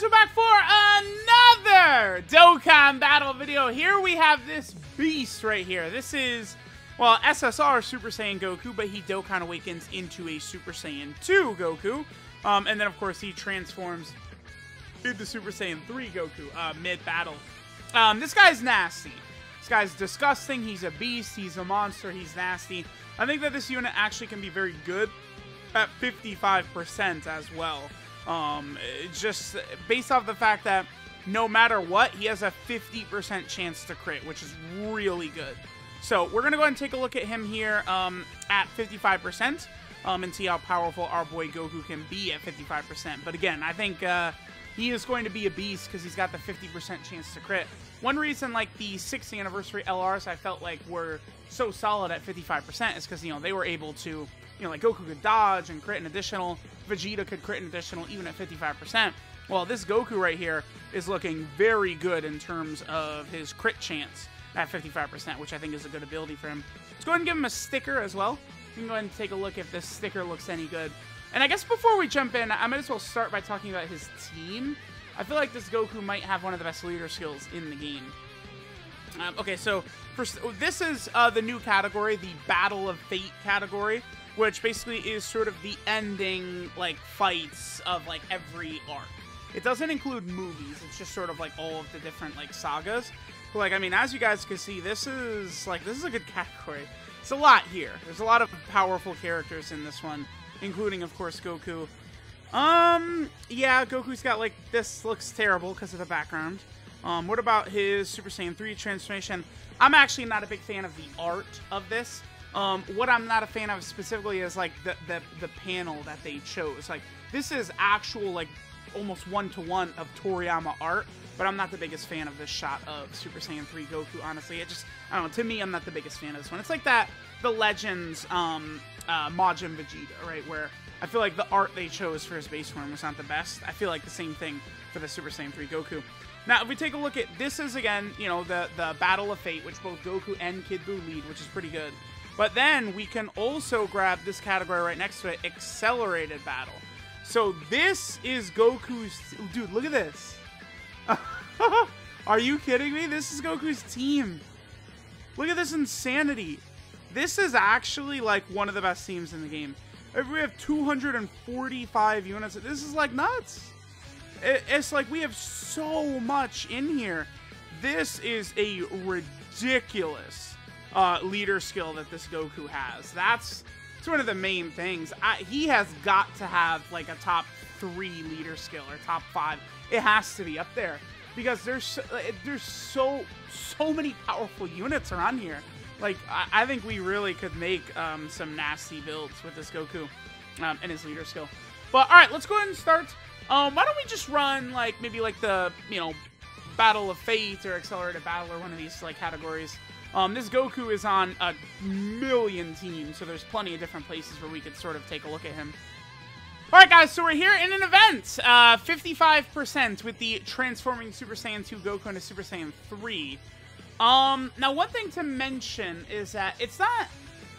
guys, we're back for another Dokkan battle video. Here we have this beast right here. This is, well, SSR Super Saiyan Goku, but he Dokkan awakens into a Super Saiyan 2 Goku. And then, of course, he transforms into Super Saiyan 3 Goku mid-battle. This guy's nasty. This guy's disgusting. He's a beast. He's a monster. He's nasty. I think that this unit actually can be very good at 55% as well. Just based off the fact that no matter what, he has a 50% chance to crit, which is really good. So we're going to go ahead and take a look at him here at 55% and see how powerful our boy Goku can be at 55%. But again, I think he is going to be a beast because he's got the 50% chance to crit. One reason, like, the 60th anniversary LRs I felt like were so solid at 55% is because, you know, they were able to, you know, like Goku could dodge and crit an additional, Vegeta could crit an additional even at 55%. Well, this Goku right here is looking very good in terms of his crit chance at 55%, which I think is a good ability for him. Let's go ahead and give him a sticker as well. We can go ahead and take a look if this sticker looks any good. And I guess before we jump in, I might as well start by talking about his team. I feel like this Goku might have one of the best leader skills in the game. Okay, so first, this is the new category, the Battle of Fate category, which basically is sort of the ending, like, fights of, like, every arc. It doesn't include movies. It's just sort of, like, all of the different, like, sagas. But, like, I mean, as you guys can see, this is a good category. It's a lot here. There's a lot of powerful characters in this one, including, of course, Goku. Yeah, Goku's got, like, this looks terrible because of the background. What about his Super Saiyan 3 transformation? I'm actually not a big fan of the art of this. What I'm not a fan of specifically is, like, the panel that they chose. Like, this is actual, like, almost one-to-one of Toriyama art, but I'm not the biggest fan of this shot of Super Saiyan 3 Goku, honestly. It just, I don't know, to me, I'm not the biggest fan of this one. It's like that, the Legends, Majin Vegeta, right, where I feel like the art they chose for his base form was not the best. I feel like the same thing for the Super Saiyan 3 Goku. Now, if we take a look at, this is, again, you know, the Battle of Fate, which both Goku and Kid Buu lead, which is pretty good. But then we can also grab this category right next to it, Accelerated Battle. So this is Goku's... Dude, look at this. Are you kidding me? This is Goku's team. Look at this insanity. This is actually, like, one of the best teams in the game. If we have 245 units, this is, like, nuts. It's like we have so much in here. This is a ridiculous leader skill that this Goku has. That's one of the main things. He has got to have, like, a top 3 leader skill or top 5. It has to be up there because there's so many powerful units around here. Like, I think we really could make some nasty builds with this Goku and his leader skill. But all right, let's go ahead and start. Why don't we just run, like, maybe like the, you know, Battle of Fate or Accelerated Battle or one of these, like, categories. This Goku is on a million teams, so there's plenty of different places where we could sort of take a look at him. Alright guys, so we're here in an event, 55% with the transforming Super Saiyan 2 Goku into Super Saiyan 3. Now one thing to mention is that it's not,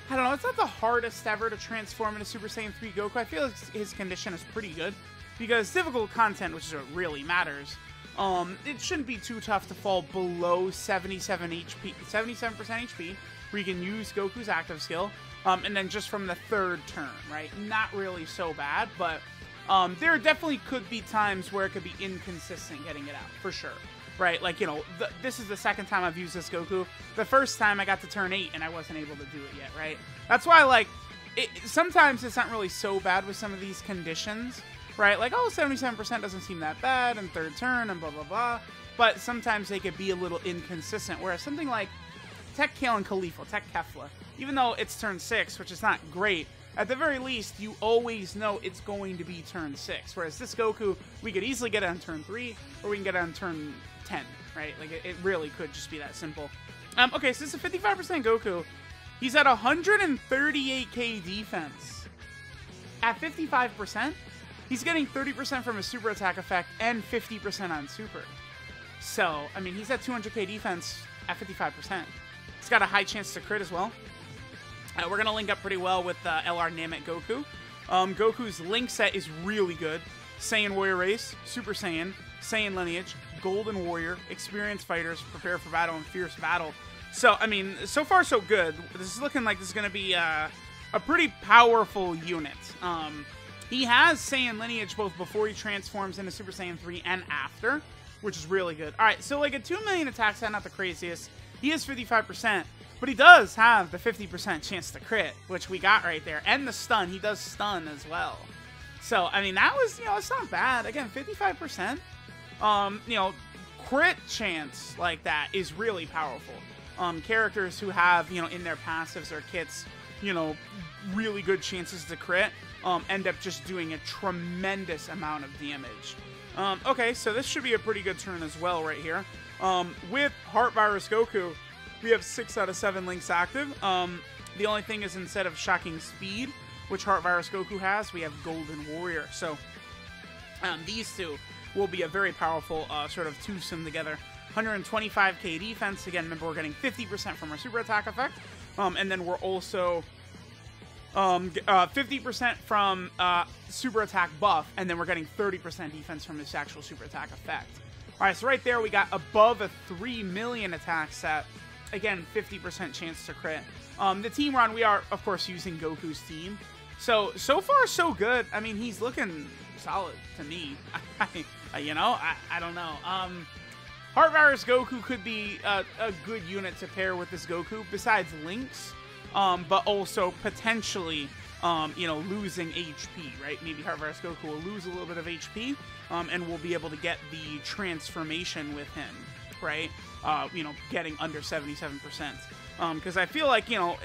I don't know, it's not the hardest ever to transform into Super Saiyan 3 Goku. I feel like his condition is pretty good, because difficult content, which is what really matters, it shouldn't be too tough to fall below 77% HP, where you can use Goku's active skill, and then just from the 3rd turn, right? Not really so bad, but there definitely could be times where it could be inconsistent getting it out, for sure, right? Like, you know, this is the 2nd time I've used this Goku. The 1st time I got to turn 8 and I wasn't able to do it yet, right? That's why, like, sometimes it's not really so bad with some of these conditions, right? Like, oh, 77% doesn't seem that bad in 3rd turn and blah, blah, blah. But sometimes they could be a little inconsistent. Whereas something like Tech Kale and Khalifa, Tech Kefla, even though it's turn 6, which is not great, at the very least, you always know it's going to be turn 6. Whereas this Goku, we could easily get it on turn 3, or we can get it on turn 10, right? Like, it really could just be that simple. Okay, so this is a 55% Goku. He's at 138k defense. At 55%, he's getting 30% from his super attack effect and 50% on super. So, I mean, he's at 200k defense at 55%. He's got a high chance to crit as well. We're going to link up pretty well with LR Namek Goku. Goku's link set is really good. Saiyan Warrior Race, Super Saiyan, Saiyan Lineage, Golden Warrior, Experienced Fighters, Prepare for Battle, and Fierce Battle. So, I mean, so far so good. This is looking like this is going to be a pretty powerful unit. He has Saiyan Lineage both before he transforms into Super Saiyan 3 and after, which is really good. Alright, so like a 2 million attack stat, not the craziest. He is 55%, but he does have the 50% chance to crit, which we got right there. And the stun, he does stun as well. So, I mean, that was, you know, it's not bad. Again, 55%. You know, crit chance like that is really powerful. Characters who have, you know, in their passives or kits, you know, really good chances to crit, end up just doing a tremendous amount of damage. Okay, so this should be a pretty good turn as well right here. With Heart Virus Goku, we have 6 out of 7 links active. The only thing is instead of Shocking Speed, which Heart Virus Goku has, we have Golden Warrior. So these two will be a very powerful sort of twosome together. 125k defense. Again, remember we're getting 50% from our super attack effect. And then we're also 50% from super attack buff, and then we're getting 30% defense from this actual super attack effect. Alright, so right there we got above a 3 million attack set. Again, 50% chance to crit. The team run, we are, of course, using Goku's team. So far, so good. I mean, he's looking solid to me. You know, I don't know. Heart Virus Goku could be a good unit to pair with this Goku, besides Link's, but also potentially, you know, losing HP, right? Maybe Heart Virus Goku will lose a little bit of HP, and we'll be able to get the transformation with him, right? You know, getting under 77%. Because I feel like, you know,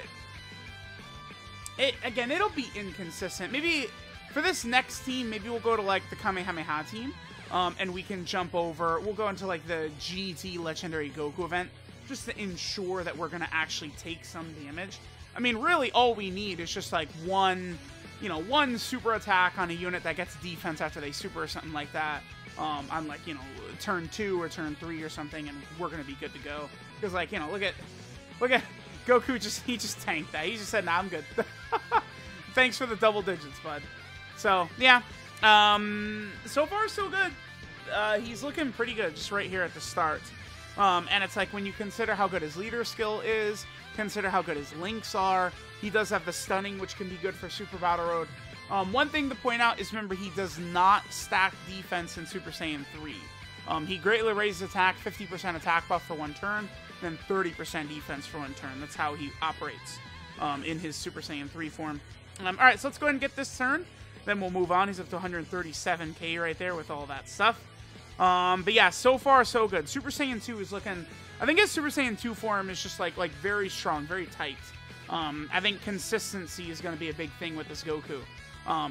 again, it'll be inconsistent. Maybe for this next team, maybe we'll go to, like, the Kamehameha team. And we can jump over, we'll go into like the GT Legendary Goku event, just to ensure that we're going to actually take some damage. I mean, really all we need is just like one super attack on a unit that gets defense after they super or something like that, on like, you know, turn 2 or turn 3 or something, and we're going to be good to go. Because, like, you know, look at Goku, he just tanked that. He just said, nah, I'm good. Thanks for the double digits, bud. So, yeah. So far, so good. He's looking pretty good just right here at the start. And it's like, when you consider how good his leader skill is, consider how good his links are, he does have the stunning, which can be good for Super Battle Road. One thing to point out is, remember, he does not stack defense in Super Saiyan 3. He greatly raises attack, 50% attack buff for 1 turn, then 30% defense for 1 turn. That's how he operates in his Super Saiyan 3 form. Alright, so let's go ahead and get this turn. Then we'll move on. He's up to 137k right there with all that stuff. But yeah, so far so good. Super Saiyan 2 is looking... I think his Super Saiyan 2 form is just like very strong, very tight. I think consistency is going to be a big thing with this Goku.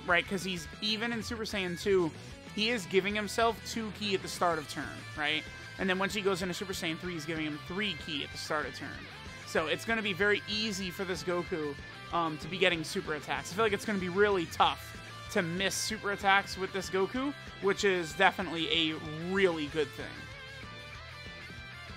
Right? Because he's, even in Super Saiyan 2, he is giving himself 2 ki at the start of turn, right? And then once he goes into Super Saiyan 3, he's giving him 3 ki at the start of turn. So it's going to be very easy for this Goku to be getting super attacks. I feel like it's going to be really tough to miss super attacks with this Goku, which is definitely a really good thing.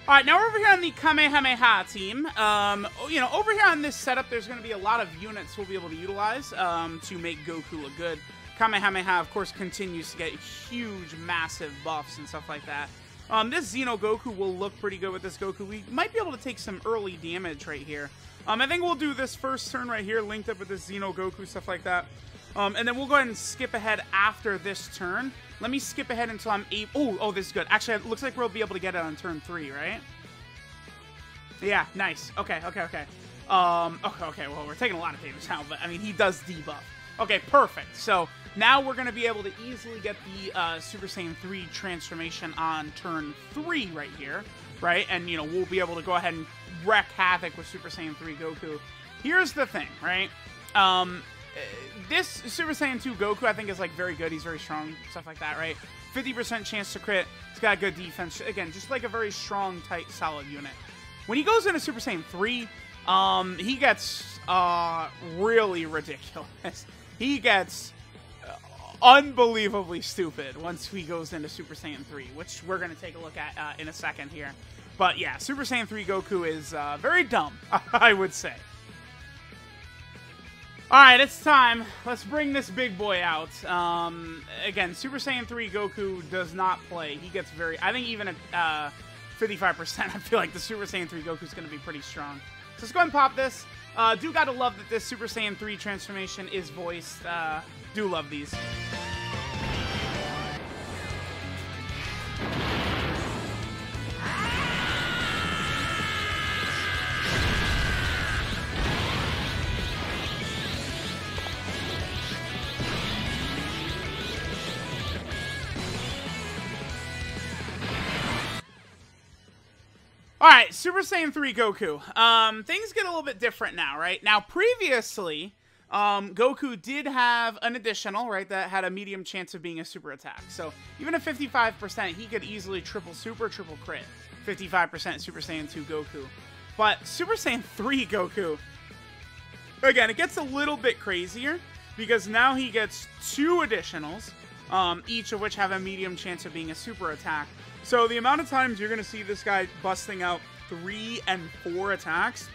Alright, now we're over here on the Kamehameha team. You know, over here on this setup, there's going to be a lot of units we'll be able to utilize to make Goku look good. Kamehameha, of course, continues to get huge, massive buffs and stuff like that. This Xeno Goku will look pretty good with this Goku. We might be able to take some early damage right here. I think we'll do this first turn right here, linked up with this Xeno Goku, stuff like that. And then we'll go ahead and skip ahead after this turn. Let me skip ahead until I'm able... Oh, this is good. Actually, it looks like we'll be able to get it on turn 3, right? Yeah, nice. Okay. Okay, well, we're taking a lot of damage now, but, I mean, he does debuff. Okay, perfect. So, now we're going to be able to easily get the Super Saiyan 3 transformation on turn 3 right here, right? And, you know, we'll be able to go ahead and wreak havoc with Super Saiyan 3 Goku. Here's the thing, right? This Super Saiyan 2 Goku, I think, is, like, very good. He's very strong, stuff like that, right? 50% chance to crit. He's got good defense. Again, just, like, a very strong, tight, solid unit. When he goes into Super Saiyan 3, he gets really ridiculous. He gets unbelievably stupid once he goes into Super Saiyan 3, which we're going to take a look at in a second here. But, yeah, Super Saiyan 3 Goku is very dumb, I would say. Alright, it's time. Let's bring this big boy out. Again, Super Saiyan 3 Goku does not play. He gets very... I think even at 55%, I feel like the Super Saiyan 3 Goku is going to be pretty strong. So let's go ahead and pop this. Do gotta love that this Super Saiyan 3 transformation is voiced. Do love these. Alright, Super Saiyan 3 Goku. Things get a little bit different now, right? Now, previously, Goku did have an additional, right, that had a medium chance of being a super attack. So, even at 55%, he could easily triple super, triple crit. 55% Super Saiyan 2 Goku. But Super Saiyan 3 Goku, again, it gets a little bit crazier, because now he gets 2 additionals, each of which have a medium chance of being a super attack. So the amount of times you're going to see this guy busting out 3 and 4 attacks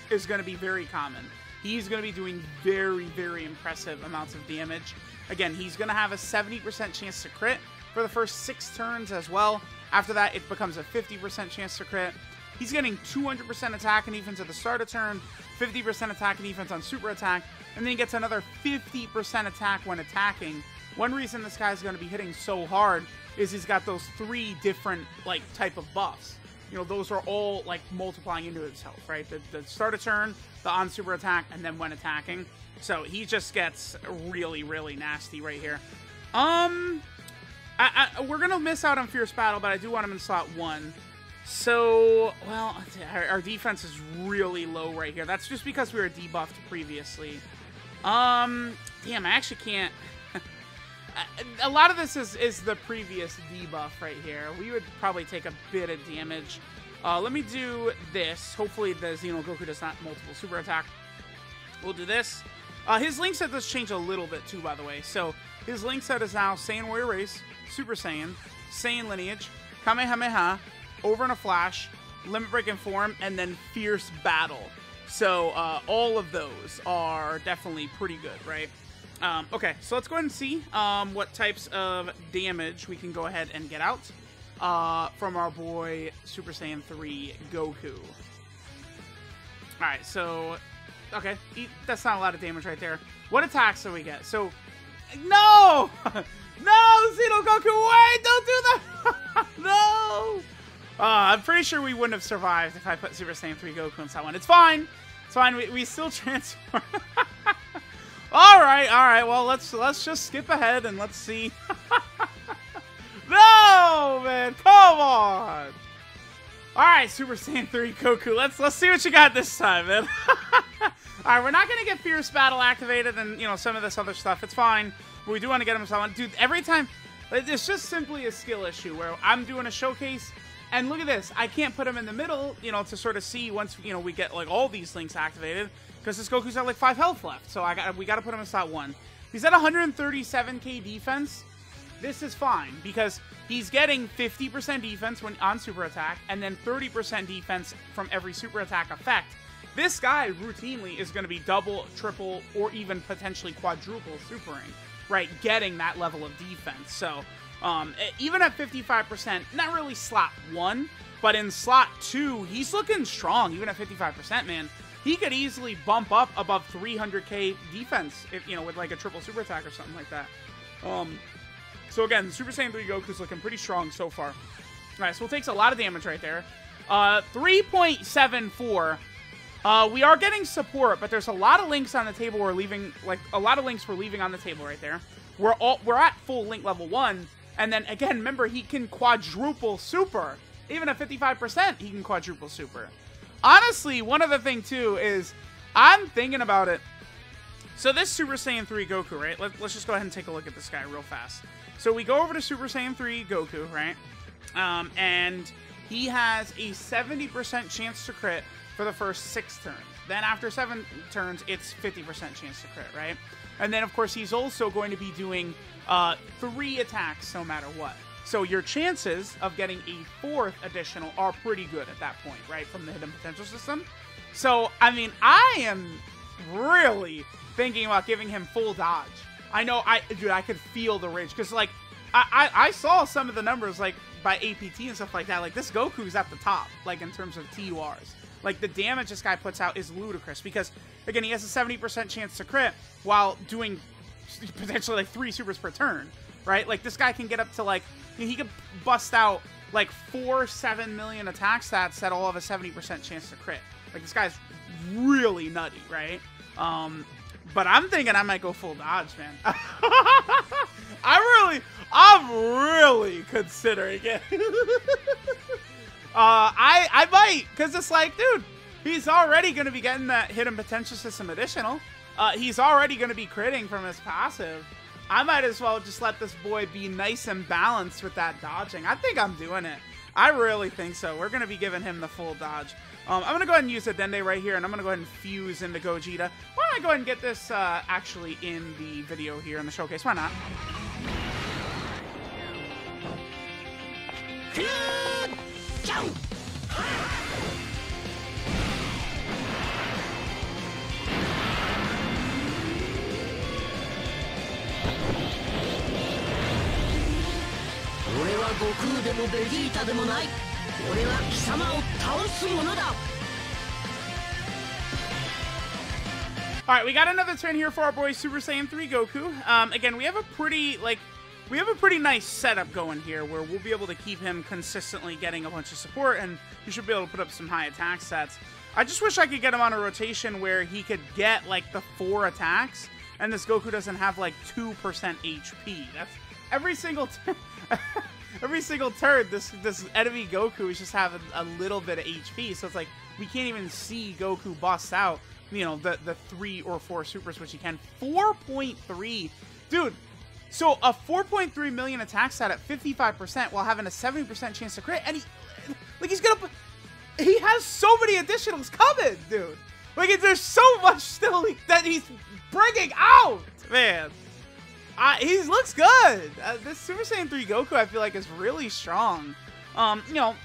is going to be very common. He's going to be doing very, very impressive amounts of damage. Again, he's going to have a 70% chance to crit for the first 6 turns as well. After that, it becomes a 50% chance to crit. He's getting 200% attack and defense at the start of turn, 50% attack and defense on super attack, and then he gets another 50% attack when attacking. One reason this guy's going to be hitting so hard is he's got those 3 different, like, type of buffs. You know, those are all, like, multiplying into itself, right? The start of turn, the on super attack, and then when attacking. So he just gets really, really nasty right here. We're going to miss out on Fierce Battle, but I do want him in slot 1. So, well, our defense is really low right here. That's just because we were debuffed previously. Damn, I actually can't... A lot of this is the previous debuff right here. We would probably take a bit of damage. Let me do this. Hopefully the Xeno Goku does not multiple super attack. We'll do this. His link set does change a little bit too, by the way. So his link set is now Saiyan Warrior Race, Super Saiyan, Saiyan Lineage, Kamehameha, Over in a Flash, Limit Break and Form, and then Fierce Battle. So all of those are definitely pretty good, right? Okay, so let's go ahead and see what types of damage we can go ahead and get out from our boy Super Saiyan 3 Goku. Alright, so... Okay, that's not a lot of damage right there. What attacks do we get? So... No! No, Xeno Goku, wait! Don't do that! No! I'm pretty sure we wouldn't have survived if I put Super Saiyan 3 Goku in that one. It's fine! It's fine, we still transform. Alright, well, let's just skip ahead and let's see. No, man, come on! Alright, Super Saiyan 3 Goku, let's see what you got this time, man. Alright, we're not gonna get Fierce Battle activated and, you know, some of this other stuff. It's fine, but we do want to get him someone. Dude, every time, it's just simply a skill issue where I'm doing a showcase, and look at this, I can't put him in the middle, you know, to sort of see once, you know, we get, like, all these links activated. Because this Goku's got like 5 health left, so we gotta put him in slot 1. He's at 137k defense. This is fine, because he's getting 50% defense when on super attack, and then 30% defense from every super attack effect. This guy routinely is going to be double, triple, or even potentially quadruple supering, right? Getting that level of defense. So, even at 55%, not really slot 1, but in slot 2, he's looking strong, even at 55%, man. He could easily bump up above 300k defense, if, you know, with like a triple super attack or something like that. So again, Super Saiyan 3 Goku's looking pretty strong so far. Alright, so it takes a lot of damage right there. 3.74. We are getting support, but there's a lot of links on the table we're leaving, like, a lot of links we're leaving on the table right there. We're at full link level 1, and then, again, remember, he can quadruple super. Even at 55%, he can quadruple super. Honestly, one other thing, too, is I'm thinking about it. So this Super Saiyan 3 Goku, right? Let's just go ahead and take a look at this guy real fast. So we go over to Super Saiyan 3 Goku, right? And he has a 70% chance to crit for the first 6 turns. Then after 7 turns, it's 50% chance to crit, right? And then, of course, he's also going to be doing 3 attacks no matter what. So your chances of getting a 4th additional are pretty good at that point, right, from the hidden potential system. So, I mean, I am really thinking about giving him full dodge. I know, dude, I could feel the rage, because, like, I saw some of the numbers, like, by APT and stuff like that. Like, this Goku's at the top, like, in terms of TURs. Like, the damage this guy puts out is ludicrous, because, again, he has a 70% chance to crit while doing potentially, like, 3 supers per turn, right? Like, this guy can get up to, like, he could bust out, like, 7 million attack stats that all have a 70% chance to crit. Like, this guy's really nutty, right? But I'm thinking I might go full dodge, man. I'm really considering it. I might, because it's like, dude, he's already going to be getting that hidden potential system additional. He's already going to be critting from his passive. I might as well just let this boy be nice and balanced with that dodging. I think I'm doing it. I really think so. We're going to be giving him the full dodge. I'm going to go ahead and use a Dende right here, and I'm going to go ahead and fuse into Gogeta. Why don't I go ahead and get this actually in the video here in the showcase? Why not? Alright, we got another turn here for our boy Super Saiyan 3 Goku. Again, we have a pretty nice setup going here where we'll be able to keep him consistently getting a bunch of support, and he should be able to put up some high attack stats. I just wish I could get him on a rotation where he could get, like, the 4 attacks, and this Goku doesn't have, like, 2% HP. That's every single turn, this enemy Goku is just having a little bit of HP, so it's like, we can't even see Goku bust out, you know, the 3 or 4 supers, which he can. 4.3. Dude, so a 4.3 million attack stat at 55% while having a 70% chance to crit, and he has so many additionals coming, dude. Like, there's so much still that he's bringing out, man. He looks good. This Super Saiyan 3 Goku, I feel like, is really strong. You know,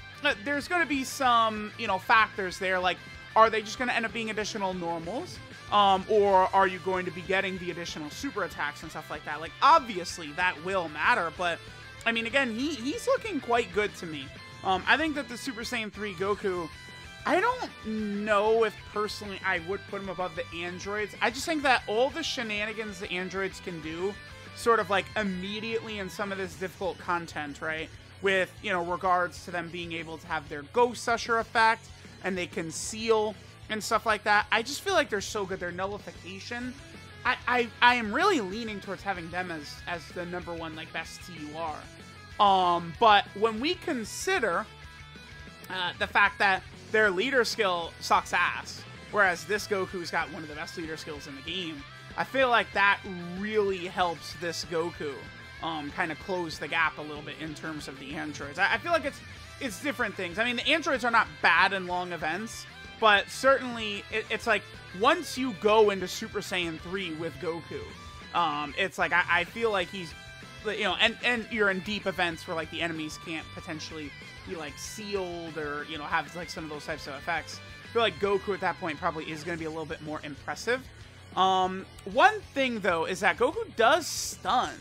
there's going to be some, you know, factors there, like, are they just going to end up being additional normals? Or are you going to be getting the additional super attacks and stuff like that? Like, obviously, that will matter, but, I mean, again, he's looking quite good to me. I think that the Super Saiyan 3 Goku, I don't know if, personally, I would put him above the androids. I just think that all the shenanigans the androids can do, sort of, like, immediately in some of this difficult content, right? With, you know, regards to them being able to have their Ghost Usher effect, and they can seal and stuff like that. I just feel like they're so good. Their nullification, I am really leaning towards having them as the #1, like, best TUR. But when we consider the fact that their leader skill sucks ass, whereas this Goku's got one of the best leader skills in the game, I feel like that really helps this Goku kind of close the gap a little bit in terms of the androids. I feel like it's different things. I mean, the androids are not bad in long events, but certainly it's like once you go into Super Saiyan 3 with Goku, it's like I feel like he's, you know, and you're in deep events where, like, the enemies can't potentially be, like, sealed or, you know, have, like, some of those types of effects. I feel like Goku at that point probably is going to be a little bit more impressive. One thing, though, is that Goku does stun.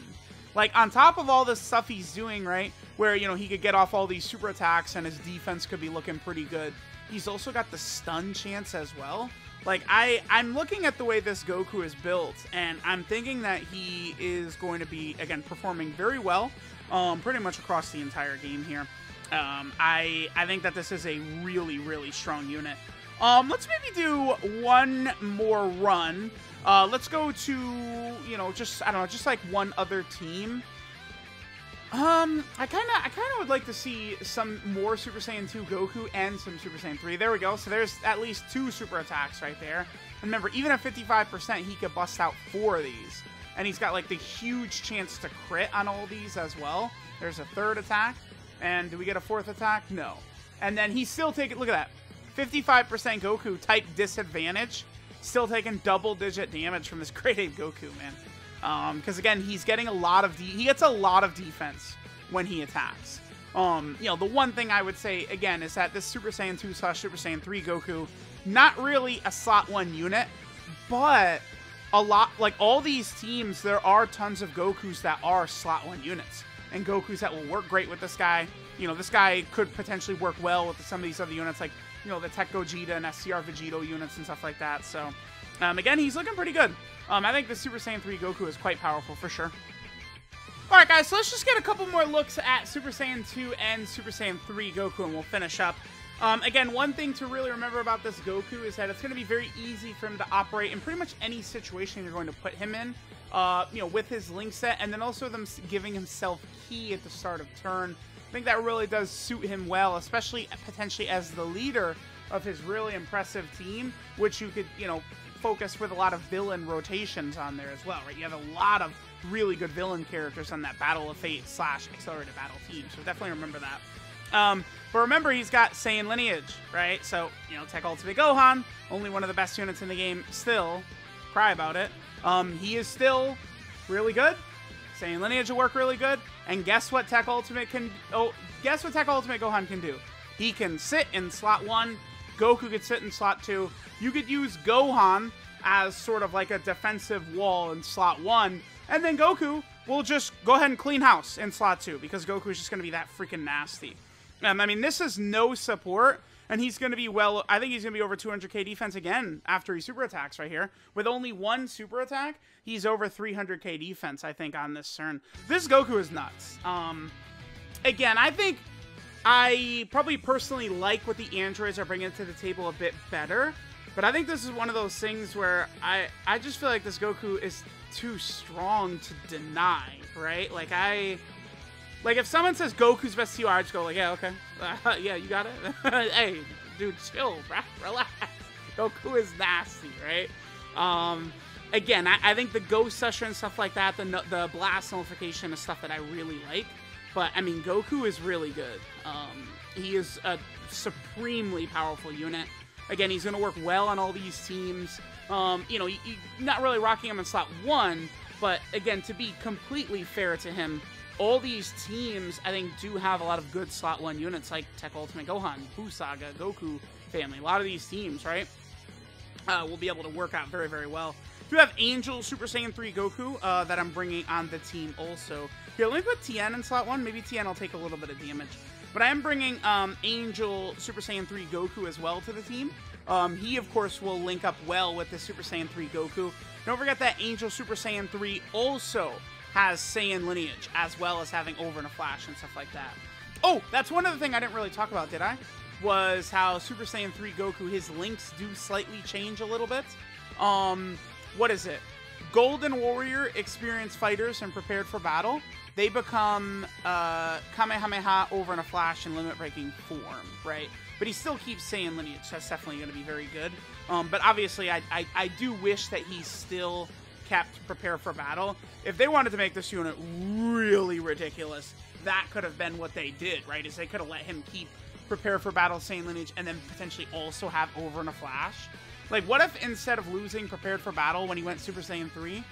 Like, on top of all the stuff he's doing, right, where, you know, he could get off all these super attacks and his defense could be looking pretty good, he's also got the stun chance as well. Like, I'm looking at the way this Goku is built, and I'm thinking that he is going to be, again, performing very well, pretty much across the entire game here. I think that this is a really, really strong unit. Let's maybe do one more run. Let's go to, you know, just, I don't know, just like one other team. I kind of would like to see some more Super Saiyan 2 Goku and some Super Saiyan 3. There we go. So there's at least 2 super attacks right there. And remember, even at 55%, he could bust out 4 of these. And he's got, like, the huge chance to crit on all these as well. There's a 3rd attack. And do we get a 4th attack? No. And then he's still taking, look at that, 55% Goku type disadvantage. Still taking double-digit damage from this Great Ape Goku, man. Because, again, he's getting a lot of he gets a lot of defense when he attacks. You know, the one thing I would say, again, is that this Super Saiyan 2/Super Saiyan 3 Goku, not really a slot 1 unit, but a lot, like all these teams, there are tons of Gokus that are slot 1 units. And Gokus that will work great with this guy. You know, this guy could potentially work well with some of these other units, like, you know, the Tech Gogeta and SCR Vegito units and stuff like that. So, again, he's looking pretty good. I think the Super Saiyan 3 Goku is quite powerful for sure. Alright guys, so let's just get a couple more looks at Super Saiyan 2 and Super Saiyan 3 Goku and we'll finish up. Again, one thing to really remember about this Goku is that it's going to be very easy for him to operate in pretty much any situation you're going to put him in, you know, with his link set, and then also them giving himself Ki at the start of turn. I think that really does suit him well, especially potentially as the leader of his really impressive team, which you could, you know, focus with a lot of villain rotations on there as well, right? You have a lot of really good villain characters on that Battle of Fate / Accelerated Battle team, so definitely remember that. But remember, he's got Saiyan lineage, right? So, you know, Tech Ultimate Gohan, only one of the best units in the game still. Cry about it. He is still really good. Saiyan lineage will work really good. And guess what Tech Ultimate can... Oh, guess what Tech Ultimate Gohan can do? He can sit in slot 1. Goku could sit in slot 2. You could use Gohan as sort of like a defensive wall in slot 1. And then Goku will just go ahead and clean house in slot 2. Because Goku is just going to be that freaking nasty. I mean, this is no support, and he's going to be well, I think he's going to be over 200k defense again after he super attacks right here. With only one super attack, he's over 300k defense, I think, on this turn. This Goku is nuts. Again, I think I probably personally like what the androids are bringing to the table a bit better, but I think this is one of those things where I just feel like this Goku is too strong to deny, right? Like, if someone says Goku's best TR, I just go like, yeah, okay. Yeah, you got it? Hey, dude, chill, bro. Relax. Goku is nasty, right? Again, I think the Ghost Usher and stuff like that, the Blast Nullification is stuff that I really like. But, I mean, Goku is really good. He is a supremely powerful unit. Again, he's going to work well on all these teams. You know, not really rocking him in slot 1, but, again, to be completely fair to him, all these teams, I think, do have a lot of good slot 1 units, like Tech Ultimate Gohan, Buu Saga, Goku family. A lot of these teams, right, will be able to work out very, very well. Do have Angel Super Saiyan 3 Goku that I'm bringing on the team also. Here, let me put Tien in slot 1. Maybe Tien will take a little bit of damage. But I am bringing Angel Super Saiyan 3 Goku as well to the team. He, of course, will link up well with the Super Saiyan 3 Goku. Don't forget that Angel Super Saiyan 3 also has Saiyan lineage, as well as having Over in a Flash and stuff like that. Oh, that's one other thing I didn't really talk about, did I? Was how Super Saiyan 3 Goku, his links do slightly change a little bit. What is it? Golden Warrior experienced fighters and prepared for battle. They become Kamehameha, Over in a Flash, and Limit Breaking form, right? But he still keeps Saiyan lineage. That's definitely going to be very good. But obviously, I do wish that he's still kept prepare for battle. If they wanted to make this unit really ridiculous, that could have been what they did, right? Is they could have let him keep prepare for battle Saiyan lineage and then potentially also have Over in a Flash. Like, what if instead of losing prepared for battle when he went Super Saiyan 3,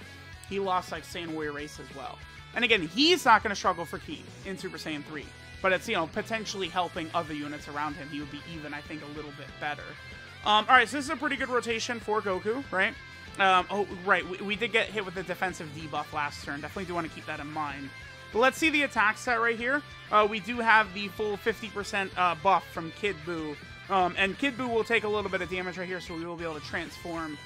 he lost like Saiyan Warrior Race as well? And again, he's not going to struggle for Ki in Super Saiyan 3, but it's, you know, potentially helping other units around him. He would be even, I think, a little bit better. All right, so this is a pretty good rotation for Goku, right? Oh, right, we did get hit with the defensive debuff last turn. Definitely do want to keep that in mind. But let's see the attack set right here. We do have the full 50% buff from Kid Buu. And Kid Buu will take a little bit of damage right here, so we will be able to transform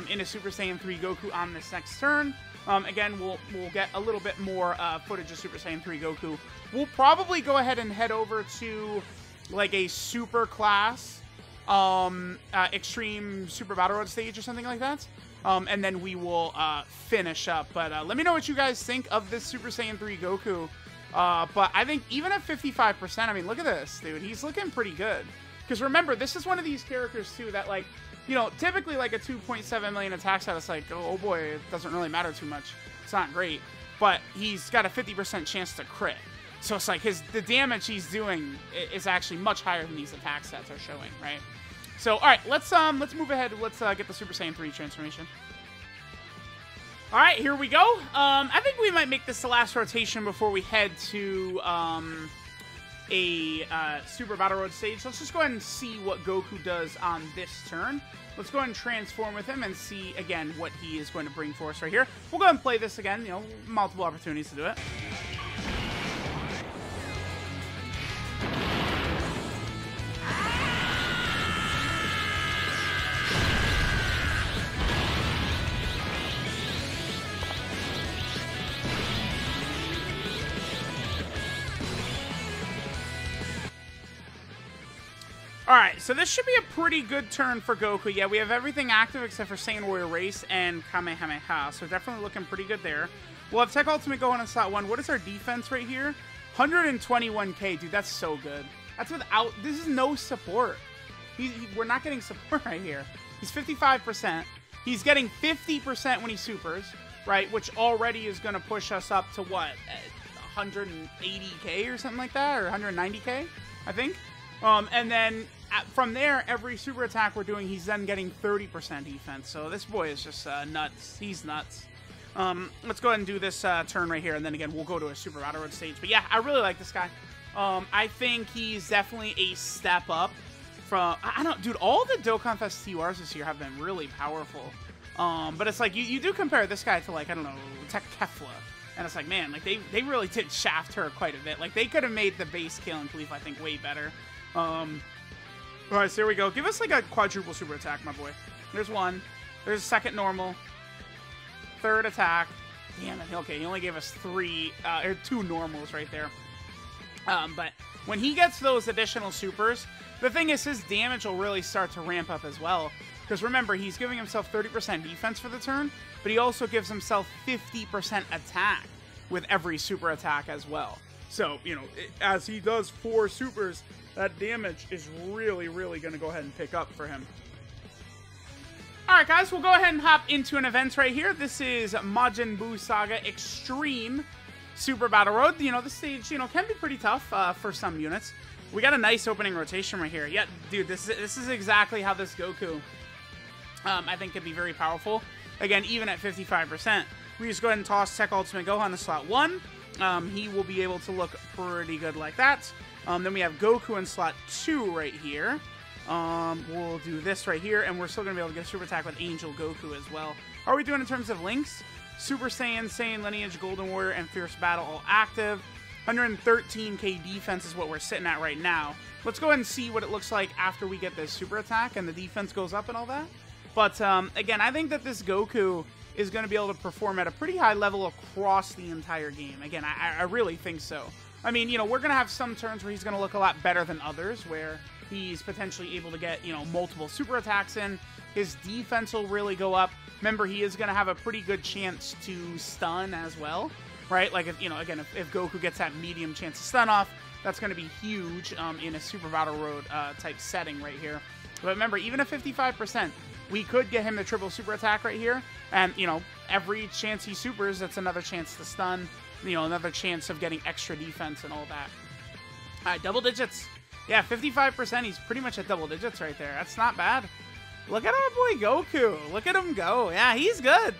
into Super Saiyan 3 Goku on this next turn. Again, we'll get a little bit more footage of Super Saiyan 3 Goku. We'll probably go ahead and head over to like a super class Extreme Super Battle Road stage or something like that. And then we will finish up. But let me know what you guys think of this Super Saiyan 3 Goku. But I think even at 55%, I mean, look at this, dude. He's looking pretty good. Because remember, this is one of these characters, too, that, like, you know, typically, like, a 2.7 million attack stat is like, oh boy, it doesn't really matter too much. It's not great. But he's got a 50% chance to crit. So it's like the damage he's doing is actually much higher than these attack stats are showing, right? So, all right, let's move ahead. Let's get the Super Saiyan 3 transformation. All right, here we go. I think we might make this the last rotation before we head to a Super Battle Road stage. Let's just go ahead and see what Goku does on this turn. Let's go ahead and transform with him and see, again, what he is going to bring for us right here. We'll go ahead and play this again, you know, multiple opportunities to do it. Alright, so this should be a pretty good turn for Goku. Yeah, we have everything active except for Saiyan Warrior Race and Kamehameha, so definitely looking pretty good there. We'll have Tech Ultimate Gohan in slot 1. What is our defense right here? 121k, dude, that's so good. That's without, this is no support. We're not getting support right here. He's 55%. He's getting 50% when he supers, right, which already is going to push us up to what, 180k or something like that, or 190k, I think. And then from there, every super attack we're doing, he's then getting 30% defense. So this boy is just nuts. He's nuts. Let's go ahead and do this turn right here, and then again, we'll go to a Super Battle Road stage. But yeah, I really like this guy. I think he's definitely a step up from... I don't... Dude, all the Dokkanfest TURs this year have been really powerful. But it's like, you do compare this guy to, like, I don't know, Tech Kefla. And it's like, man, like, they really did shaft her quite a bit. Like, they could have made the base Kale Khalif, I think, way better. Alright, so here we go. Give us like a quadruple super attack, my boy. There's one. There's a second normal. Third attack. Damn it. Okay, he only gave us two normals right there. But when he gets those additional supers, the thing is his damage will really start to ramp up as well. Because remember, he's giving himself 30% defense for the turn, but he also gives himself 50% attack with every super attack as well. So, you know, as he does 4 supers, that damage is really, really going to go ahead and pick up for him. Alright guys, we'll go ahead and hop into an event right here. This is Majin Buu Saga Extreme Super Battle Road. You know, this stage, you know, can be pretty tough for some units. We got a nice opening rotation right here. Yeah, dude, this is exactly how this Goku, I think, could be very powerful. Again, even at 55%. We just go ahead and toss Tech Ultimate Gohan to slot 1. He will be able to look pretty good like that. Then we have Goku in slot 2 right here. We'll do this right here, and we're still going to be able to get a super attack with Angel Goku as well. How are we doing in terms of links? Super Saiyan, Saiyan Lineage, Golden Warrior, and Fierce Battle all active. 113k defense is what we're sitting at right now. Let's go ahead and see what it looks like after we get this super attack and the defense goes up and all that. But, again, I think that this Goku is going to be able to perform at a pretty high level across the entire game. Again, I really think so. I mean, you know, we're going to have some turns where he's going to look a lot better than others, where he's potentially able to get, you know, multiple super attacks in. His defense will really go up. Remember, he is going to have a pretty good chance to stun as well, right? Like, if, you know, again, if Goku gets that medium chance to stun off, that's going to be huge in a Super Battle Road type setting right here. But remember, even at 55%, we could get him the triple super attack right here. And, you know, every chance he supers, that's another chance to stun. You know, another chance of getting extra defense and all that. All right, double digits. Yeah, 55%. He's pretty much at double digits right there. That's not bad. Look at our boy Goku. Look at him go. Yeah, he's good.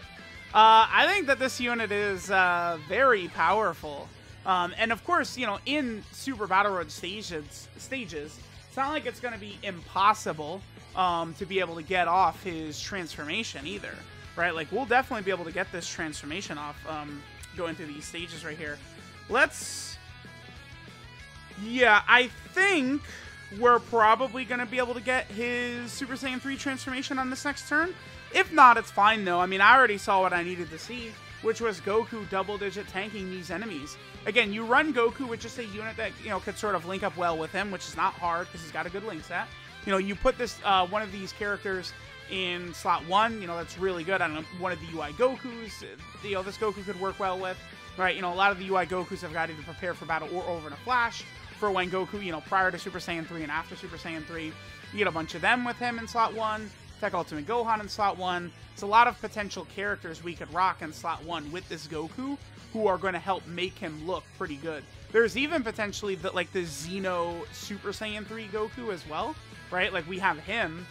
I think that this unit is very powerful. And of course, you know, in Super Battle Road stages, it's not like it's going to be impossible to be able to get off his transformation either, right? Like, we'll definitely be able to get this transformation off going through these stages right here. Yeah, I think we're probably going to be able to get his Super Saiyan 3 transformation on this next turn. If not, it's fine, though. I mean, I already saw what I needed to see, which was Goku double-digit tanking these enemies. Again, you run Goku with just a unit that, you know, could sort of link up well with him, which is not hard because he's got a good link set. You know, you put this one of these characters in slot 1, you know, that's really good. I don't know, one of the UI Gokus, you know, this Goku could work well with, right? You know, a lot of the UI Gokus have got either prepare for battle or over in a flash for when Goku, you know, prior to Super Saiyan 3 and after Super Saiyan 3. You get a bunch of them with him in slot 1. Tech Ultimate Gohan in slot 1. It's a lot of potential characters we could rock in slot 1 with this Goku who are going to help make him look pretty good. There's even potentially the Xeno Super Saiyan 3 Goku as well, right? Like, we have him.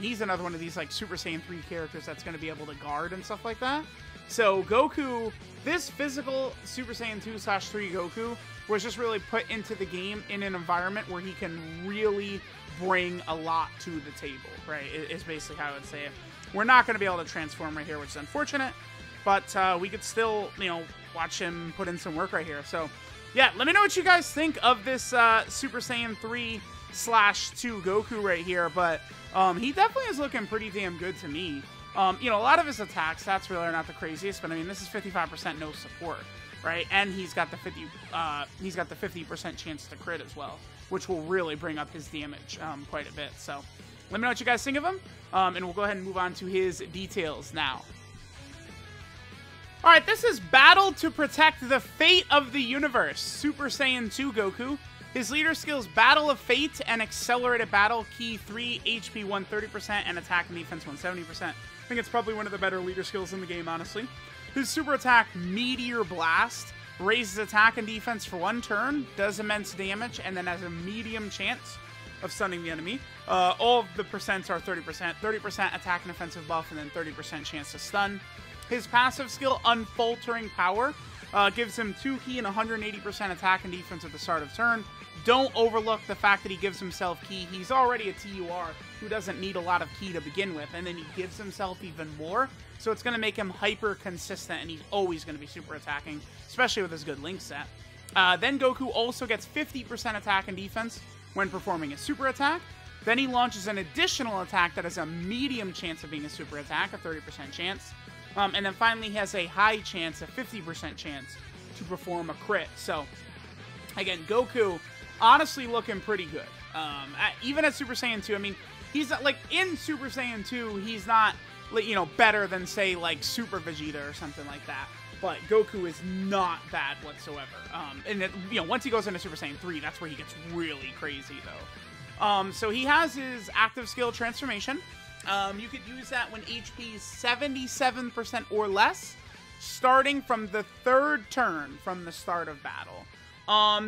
He's another one of these, like, Super Saiyan 3 characters that's going to be able to guard and stuff like that. So, Goku, this physical Super Saiyan 2/3 Goku was just really put into the game in an environment where he can really bring a lot to the table, right? Is basically how I would say it. We're not going to be able to transform right here, which is unfortunate, but we could still, you know, watch him put in some work right here. So, yeah, let me know what you guys think of this Super Saiyan 3/2 Goku right here, but he definitely is looking pretty damn good to me. You know, a lot of his attack stats really are not the craziest, but I mean, this is 55% no support, right? And he's got the 50% chance to crit as well, which will really bring up his damage quite a bit. So let me know what you guys think of him, and we'll go ahead and move on to his details now. All right, this is Battle to Protect the Fate of the Universe, Super Saiyan 2 Goku. His leader skills Battle of Fate and Accelerated Battle, Key 3, HP 130%, and Attack and Defense 170%. I think it's probably one of the better leader skills in the game, honestly. His super attack, Meteor Blast, raises attack and defense for 1 turn, does immense damage, and then has a medium chance of stunning the enemy. All of the percents are 30%. 30% attack and offensive buff, and then 30% chance to stun. His passive skill, Unfaltering Power, gives him 2 key and 180% attack and defense at the start of turn. Don't overlook the fact that he gives himself key. He's already a TUR who doesn't need a lot of key to begin with, and then he gives himself even more. So it's going to make him hyper consistent, and he's always going to be super attacking, especially with his good link set. Then Goku also gets 50% attack and defense when performing a super attack. Then he launches an additional attack that has a medium chance of being a super attack, a 30% chance. And then finally he has a high chance, a 50% chance, to perform a crit. So, again, Goku honestly looking pretty good. Even at Super Saiyan 2, I mean, he's not, like, in Super Saiyan 2, he's not, you know, better than, say, like, Super Vegeta or something like that. But Goku is not bad whatsoever. And, you know, once he goes into Super Saiyan 3, that's where he gets really crazy, though. So he has his active skill transformation. You could use that when HP is 77% or less, starting from the 3rd turn from the start of battle.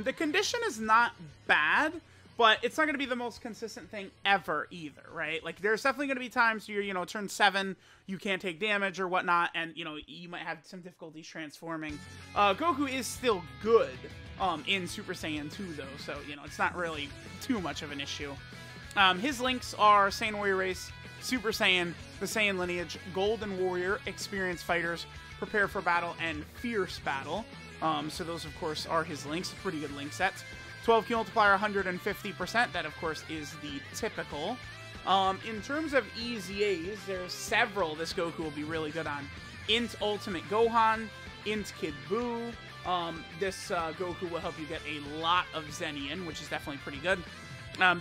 The condition is not bad, but it's not going to be the most consistent thing ever either, right? Like, there's definitely going to be times where, you know, turn 7, you can't take damage or whatnot, and, you know, you might have some difficulties transforming. Goku is still good in Super Saiyan 2, though, so, you know, it's not really too much of an issue. His links are Saiyan Warrior Race, Super Saiyan, the Saiyan Lineage, Golden Warrior, Experienced Fighters, Prepare for Battle, and Fierce Battle. So those, of course, are his links. Pretty good link sets. 12 key multiplier, 150%. That, of course, is the typical. In terms of EZAs, there's several this Goku will be really good on. Int Ultimate Gohan, Int Kid Buu. This Goku will help you get a lot of Zenian, which is definitely pretty good.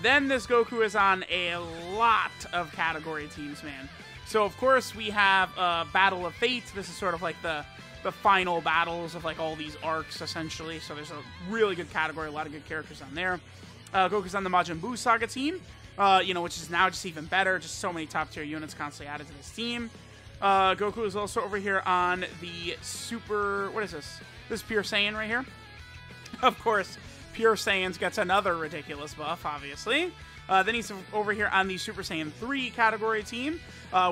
Then this Goku is on a lot of category teams, man. So, of course, we have Battle of Fate. This is sort of like the final battles of, like, all these arcs, essentially. So there's a really good category, a lot of good characters on there. Goku's on the Majin Buu Saga team, you know, which is now just even better. Just so many top-tier units constantly added to this team. Goku is also over here on the Super... What is this? This is Pure Saiyan right here. Of course, Pure Saiyans gets another ridiculous buff, obviously. Then he's over here on the Super Saiyan 3 category team,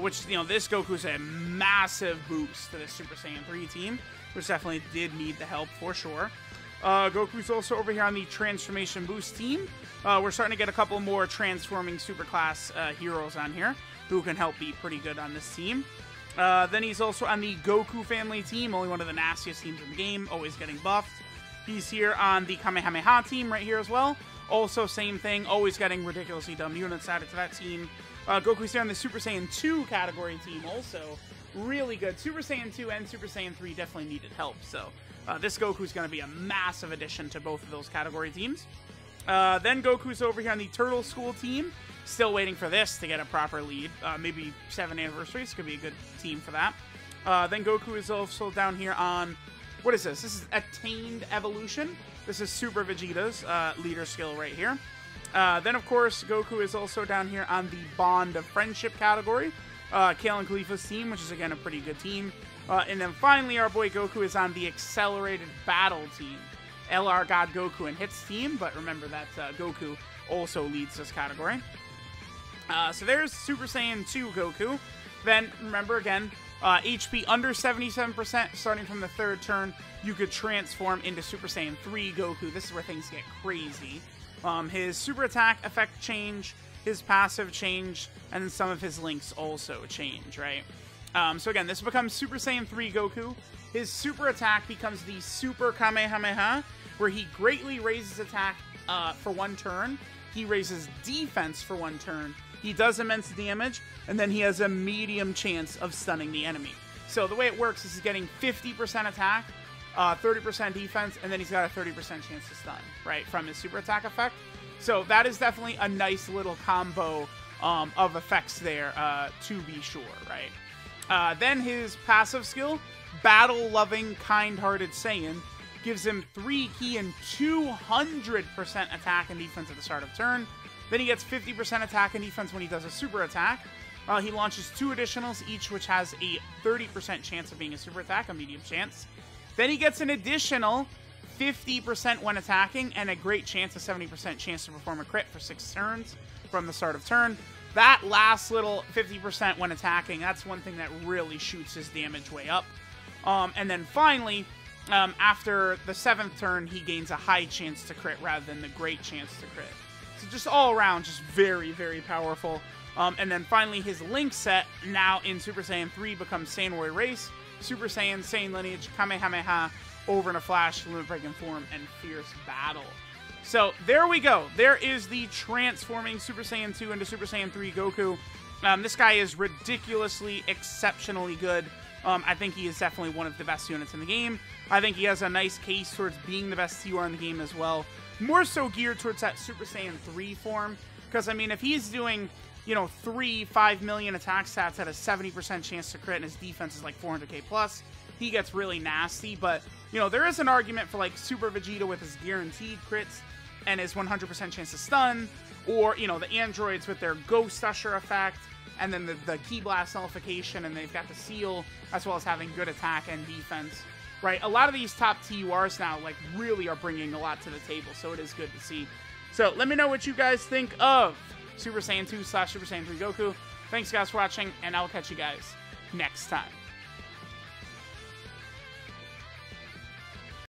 which, you know, this Goku's a massive boost to the Super Saiyan 3 team, which definitely did need the help for sure. Goku's also over here on the Transformation Boost team. We're starting to get a couple more transforming superclass heroes on here who can help be pretty good on this team. Then he's also on the Goku family team, only one of the nastiest teams in the game, always getting buffed. He's here on the Kamehameha team right here as well. Also, same thing, always getting ridiculously dumb units added to that team. Goku's here on the Super Saiyan 2 category team also. Really good. Super Saiyan 2 and Super Saiyan 3 definitely needed help, so this Goku's going to be a massive addition to both of those category teams. Then Goku's over here on the Turtle School team. Still waiting for this to get a proper lead. Maybe 7 anniversaries could be a good team for that. Then Goku is also down here on... What is this? This is Attained Evolution. This is Super Vegeta's leader skill right here. Then, of course, Goku is also down here on the Bond of Friendship category. Kale and Khalifa's team, which is, again, a pretty good team. And then, finally, our boy Goku is on the Accelerated Battle team. LR God Goku and Hit's team, but remember that Goku also leads this category. So there's Super Saiyan 2 Goku. Then, remember, again, HP under 77%, starting from the 3rd turn, you could transform into Super Saiyan 3 Goku. This is where things get crazy. His super attack effect change, his passive change, and then some of his links also change, right? So again, this becomes Super Saiyan 3 Goku. His super attack becomes the Super Kamehameha, where he greatly raises attack for 1 turn. He raises defense for 1 turn. He does immense damage, and then he has a medium chance of stunning the enemy. So the way it works is he's getting 50% attack, 30% defense, and then he's got a 30% chance to stun, right, from his super attack effect. So that is definitely a nice little combo of effects there, to be sure, right? Then his passive skill, Battle-Loving, Kind-Hearted Saiyan, gives him 3 key and 200% attack and defense at the start of turn. Then he gets 50% attack and defense when he does a super attack. He launches 2 additionals, each which has a 30% chance of being a super attack, a medium chance. Then he gets an additional 50% when attacking, and a great chance, a 70% chance to perform a crit for 6 turns from the start of turn. That last little 50% when attacking, that's one thing that really shoots his damage way up. And then finally, after the 7th turn, he gains a high chance to crit rather than the great chance to crit. So just all around, just very, very powerful. And then finally, his link set, now in Super Saiyan 3, becomes Saiyan Warrior Race, Super Saiyan, Saiyan Lineage, Kamehameha, Over in a Flash, Limit Breaking Form, and Fierce Battle. So there we go. There is the transforming Super Saiyan 2 into Super Saiyan 3 Goku. This guy is ridiculously, exceptionally good. I think he is definitely one of the best units in the game. I think he has a nice case towards being the best TUR in the game as well. More so geared towards that Super Saiyan 3 form. Because, I mean, if he's doing, you know, 5 million attack stats at a 70% chance to crit and his defense is like 400k plus, he gets really nasty. But, you know, there is an argument for, like, Super Vegeta with his guaranteed crits and his 100% chance to stun. Or, you know, the androids with their Ghost Usher effect. And then the Ki Blast nullification, and they've got the Seal, as well as having good attack and defense. Right, a lot of these top TURs now, like, really are bringing a lot to the table, so it is good to see. So, let me know what you guys think of Super Saiyan 2 / Super Saiyan 3 Goku. Thanks, guys, for watching, and I'll catch you guys next time.